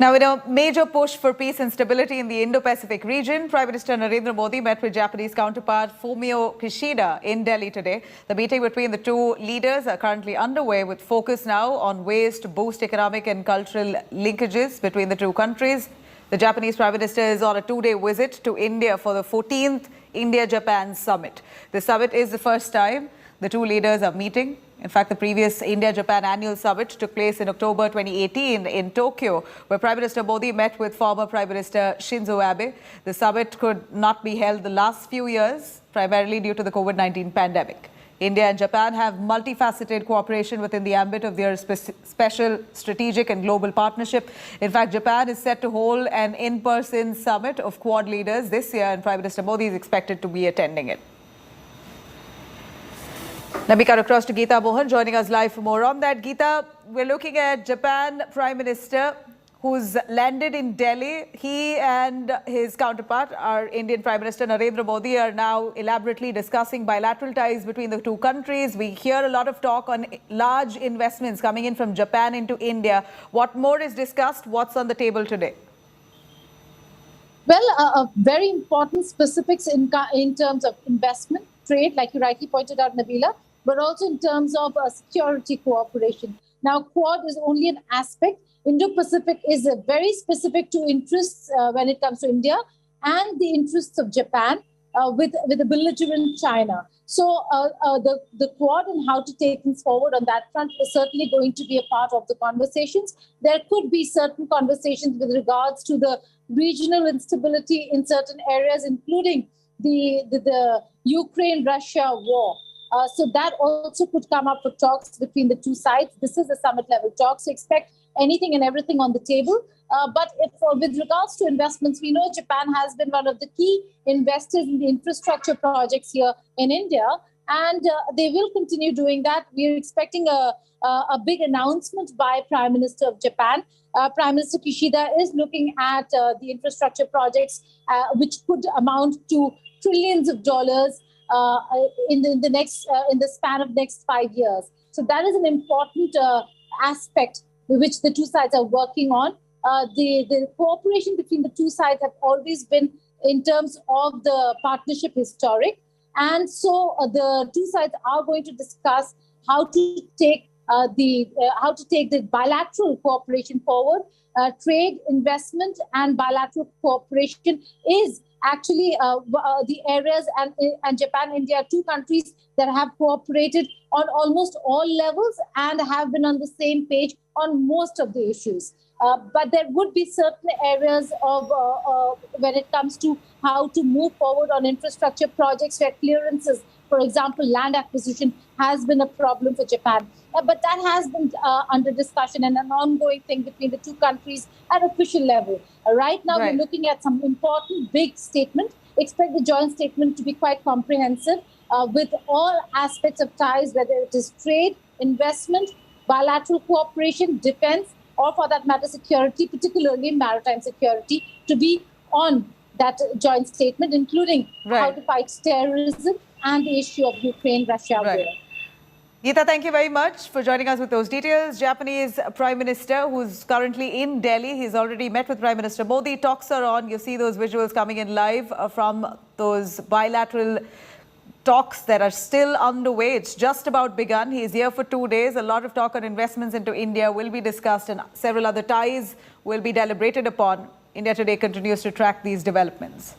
Now, in a major push for peace and stability in the Indo-Pacific region, Prime Minister Narendra Modi met with Japanese counterpart Fumio Kishida in Delhi today. The meeting between the two leaders are currently underway, with focus now on ways to boost economic and cultural linkages between the two countries. The Japanese Prime Minister is on a two-day visit to India for the 14th India-Japan Summit. The summit is the first time the two leaders are meeting. In fact, the previous India-Japan annual summit took place in October 2018 in Tokyo, where Prime Minister Modi met with former Prime Minister Shinzo Abe. The summit could not be held the last few years, primarily due to the COVID-19 pandemic. India and Japan have multifaceted cooperation within the ambit of their special strategic and global partnership. In fact, Japan is set to hold an in-person summit of Quad leaders this year, and Prime Minister Modi is expected to be attending it. Let me cut across to Geeta Mohan, joining us live for more on that. Geeta, we're looking at Japan Prime Minister, who's landed in Delhi. He and his counterpart, our Indian Prime Minister Narendra Modi, are now elaborately discussing bilateral ties between the two countries. We hear a lot of talk on large investments coming in from Japan into India. What more is discussed? What's on the table today? Well, very important specifics in terms of investment, trade, like you rightly pointed out, Nabila, but also in terms of security cooperation. Now, Quad is only an aspect. Indo-Pacific is very specific to interests when it comes to India and the interests of Japan with a belligerent China. So the Quad and how to take things forward on that front is certainly going to be a part of the conversations. There could be certain conversations with regards to the regional instability in certain areas, including the Ukraine-Russia war. So that also could come up for talks between the two sides. This is a summit-level talk, so expect anything and everything on the table. But with regards to investments, we know Japan has been one of the key investors in the infrastructure projects here in India, and they will continue doing that. We are expecting a big announcement by Prime Minister of Japan. Prime Minister Kishida is looking at the infrastructure projects, which could amount to trillions of dollars in the span of next 5 years. So that is an important aspect which the two sides are working on. The cooperation between the two sides have always been, in terms of the partnership, historic. And so the two sides are going to discuss how to take the bilateral cooperation forward. Trade, investment, and bilateral cooperation is actually the areas, and Japan, India, two countries that have cooperated on almost all levels and have been on the same page on most of the issues. But there would be certain areas of when it comes to how to move forward on infrastructure projects where clearances, for example, land acquisition, has been a problem for Japan. But that has been under discussion and an ongoing thing between the two countries at official level. Right now, We're looking at some important big statement. Expect the joint statement to be quite comprehensive with all aspects of ties, whether it is trade, investment, bilateral cooperation, defense, or for that matter, security, particularly maritime security, to be on that joint statement, including how to fight terrorism and the issue of Ukraine-Russia war. Geeta, thank you very much for joining us with those details. Japanese Prime Minister, who's currently in Delhi, he's already met with Prime Minister Modi. Talks are on. You see those visuals coming in live from those bilateral talks that are still underway. It's just about begun. He's here for 2 days. A lot of talk on investments into India will be discussed, and several other ties will be deliberated upon. India Today continues to track these developments.